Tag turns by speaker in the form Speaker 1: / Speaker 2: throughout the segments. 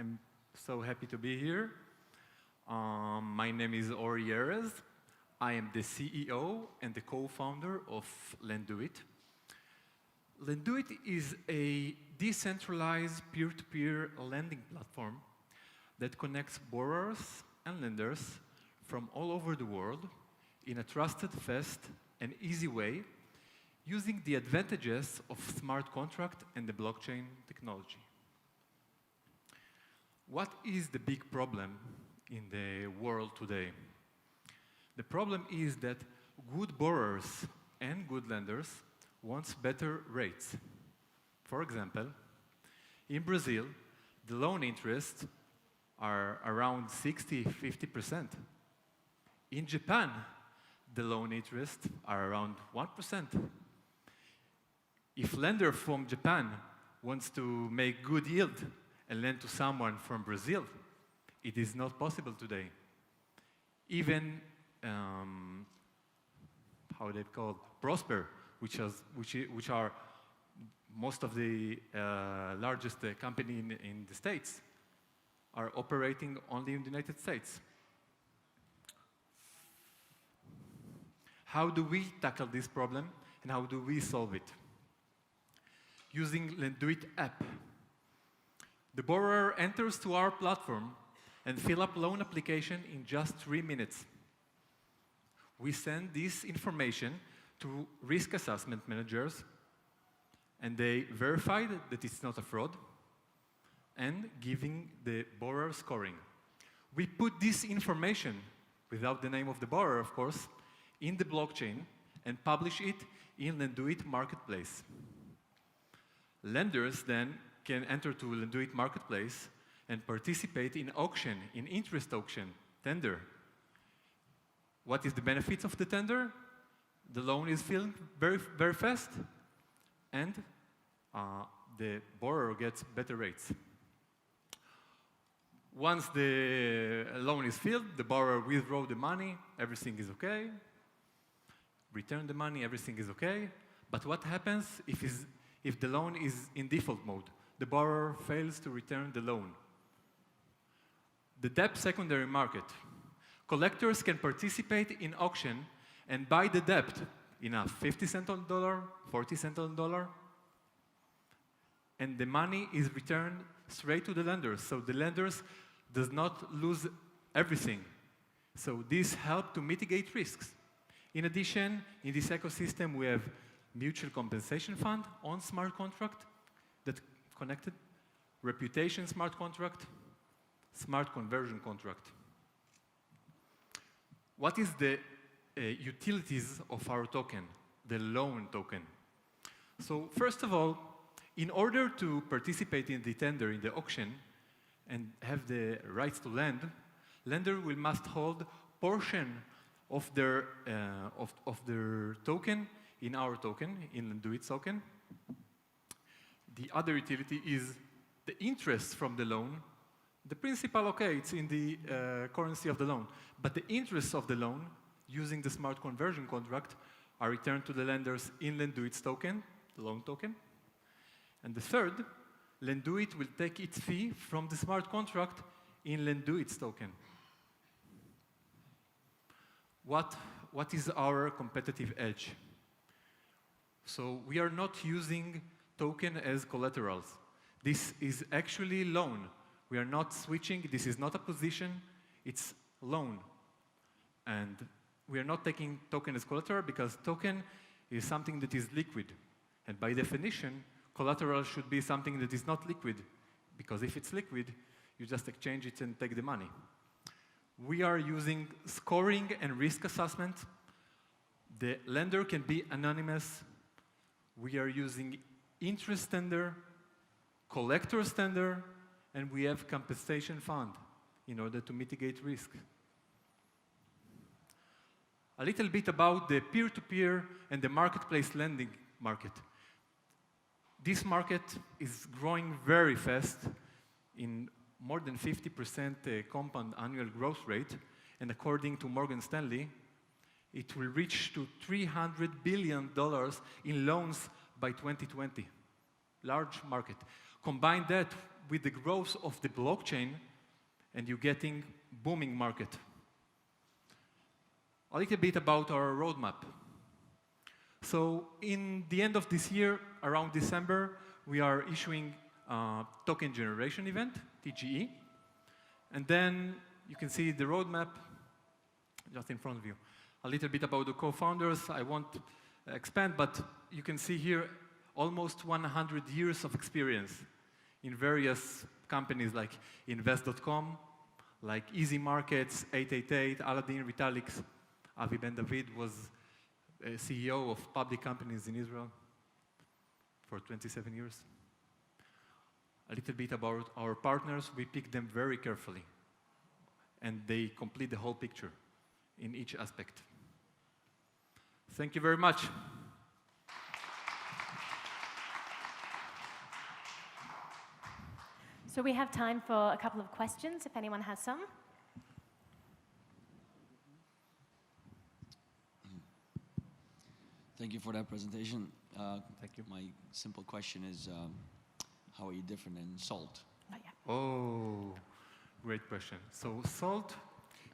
Speaker 1: I'm so happy to be here. My name is Erez. I am the CEO and the co-founder of Lendoit. Lendoit is a decentralized peer-to-peer lending platform that connects borrowers and lenders from all over the world in a trusted, fast, and easy way using the advantages of smart contract and the blockchain technology. What is the big problem in the world today? The problem is that good borrowers and good lenders want better rates. For example, in Brazil, the loan interests are around 50%. In Japan, the loan interests are around 1%. If lender from Japan wants to make good yield and lend to someone from Brazil, it is not possible today. Even, how they called, Prosper, which are most of the largest company in the States, are operating only in the United States. How do we tackle this problem and how do we solve it? Using Lendoit app. The borrower enters to our platform and fill up loan application in just 3 minutes. We send this information to risk assessment managers and they verify that it's not a fraud and giving the borrower scoring. We put this information, without the name of the borrower of course, in the blockchain and publish it in Lendoit Marketplace. Lenders then can enter to Lendoit Marketplace and participate in auction, in interest auction, tender. What is the benefits of the tender? The loan is filled very, very fast and the borrower gets better rates. Once the loan is filled, the borrower withdraws the money, everything is okay. Return the money, everything is okay. But what happens if the loan is in default mode? The borrower fails to return the loan. The debt secondary market. Collectors can participate in auction and buy the debt in a 50 cents on the dollar, 40 cents on the dollar, and the money is returned straight to the lenders. So the lenders does not lose everything. So this helps to mitigate risks. In addition, in this ecosystem, we have mutual compensation fund on smart contract that connected, reputation smart contract, smart conversion contract. What is the utilities of our token, the loan token? So first of all, in order to participate in the tender, in the auction, and have the rights to lend, lender must hold portion of their token in our token, in Lendoit's token. The other utility is the interest from the loan. The principal, okay, it's in the currency of the loan, but the interest of the loan, using the smart conversion contract, are returned to the lenders in Lendoit's token, the loan token. And the third, Lendoit will take its fee from the smart contract in Lendoit's token. What is our competitive edge? So we are not using token as collaterals. This is actually loan. We are not switching. This is not a position. It's loan. And we are not taking token as collateral because token is something that is liquid. And by definition, collateral should be something that is not liquid, because if it's liquid, you just exchange it and take the money. We are using scoring and risk assessment. The lender can be anonymous. We are using interest tender, collector's tender, and we have compensation fund in order to mitigate risk. A little bit about the peer-to-peer and the marketplace lending market. This market is growing very fast in more than 50% compound annual growth rate, and according to Morgan Stanley, it will reach to $300 billion in loans by 2020. Large market. Combine that with the growth of the blockchain, and you're getting booming market. A little bit about our roadmap. So in the end of this year, around December, we are issuing a token generation event, d10e. And then you can see the roadmap just in front of you. A little bit about the co-founders. I won't expand, but you can see here almost 100 years of experience in various companies like Invest.com, like Easy Markets, 888, Aladdin, Retalix. Avi Ben David was a CEO of public companies in Israel for 27 years. A little bit about our partners. We pick them very carefully, and they complete the whole picture in each aspect. Thank you very much.
Speaker 2: So we have time for a couple of questions, if anyone has some.
Speaker 3: Thank you for that presentation.
Speaker 1: Thank you.
Speaker 3: My simple question is, how are you different in Salt?
Speaker 2: Oh, yeah.
Speaker 1: Oh, great question. So Salt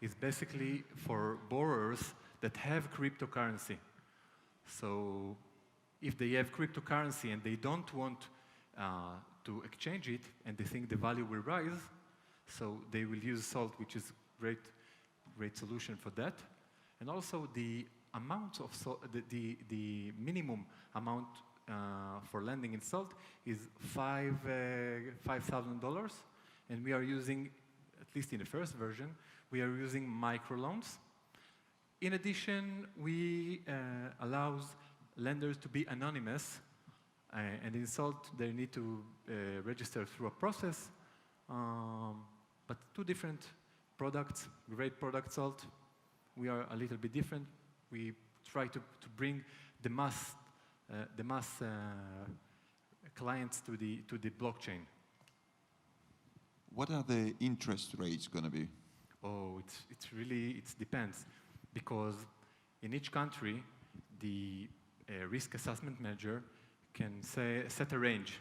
Speaker 1: is basically for borrowers that have cryptocurrency. So if they have cryptocurrency and they don't want to exchange it and they think the value will rise, so they will use Salt, which is great solution for that. And also the amount of the minimum amount for lending in Salt is $5,000, and we are using, at least in the first version, we are using microloans. In addition, we allows lenders to be anonymous, and in Salt they need to register through a process, but two different products, great product Salt. We are a little bit different. We try to bring the mass clients to the blockchain.
Speaker 4: What are the interest rates going to be?
Speaker 1: Oh, it depends, because in each country the risk assessment manager can set a range.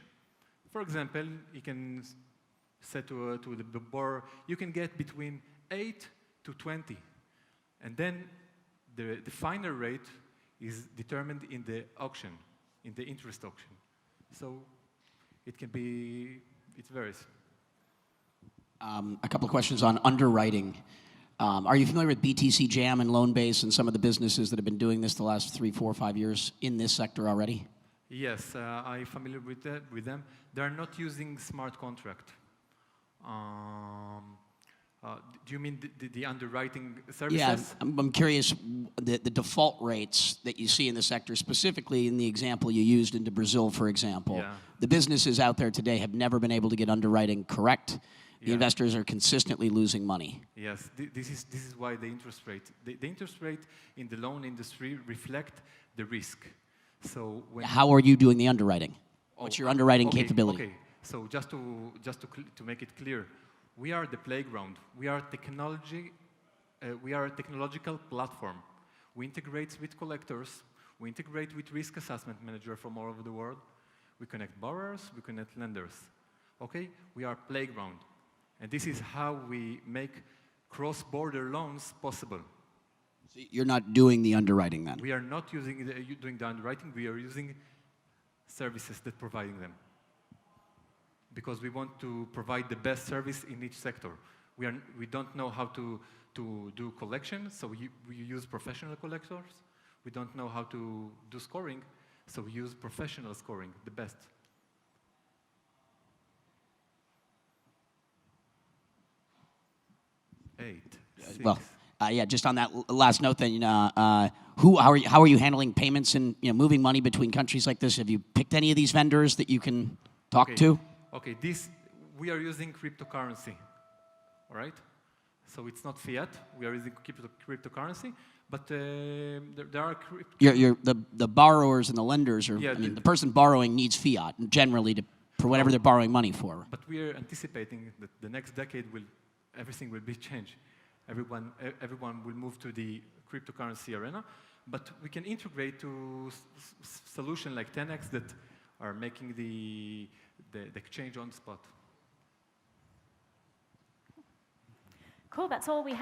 Speaker 1: For example, he can set to the borrower, you can get between 8 to 20, and then the final rate is determined in the auction, in the interest auction. So it varies.
Speaker 5: A couple of questions on underwriting. Are you familiar with BTC Jam and Loanbase and some of the businesses that have been doing this the last 3, 4, 5 years in this sector already?
Speaker 1: Yes, I'm familiar with them. They are not using smart contract. Do you mean the underwriting services?
Speaker 5: Yeah, I'm curious, the default rates that you see in the sector, specifically in the example you used into Brazil, for example.
Speaker 1: Yeah.
Speaker 5: The businesses out there today have never been able to get underwriting correct. The investors are consistently losing money.
Speaker 1: Yes, this is why the interest rate. The interest rate in the loan industry reflect the risk. So
Speaker 5: how are you doing the underwriting? What's your underwriting capability?
Speaker 1: Okay, so just to make it clear, we are the playground. We are technology. We are a technological platform. We integrate with collectors. We integrate with risk assessment manager from all over the world. We connect borrowers. We connect lenders. Okay, we are playground, and this is how we make cross-border loans possible.
Speaker 5: So you're not doing the underwriting then?
Speaker 1: We are not doing the underwriting. We are using services that providing them, because we want to provide the best service in each sector. We don't know how to do collection, so we use professional collectors. We don't know how to do scoring, so we use professional scoring, the best. Eight, six.
Speaker 5: Well, yeah, just on that last note then, how are you handling payments and moving money between countries like this? Have you picked any of these vendors that you can talk to?
Speaker 1: Okay, we are using cryptocurrency, all right? So it's not fiat, we are using cryptocurrency, but there are
Speaker 5: the borrowers and the lenders, the person borrowing needs fiat generally for whatever they're borrowing money for.
Speaker 1: But we are anticipating that the next decade everything will be changed. Everyone will move to the cryptocurrency arena, but we can integrate to solutions like 10x that are making the exchange on the spot.
Speaker 2: Cool, that's all we have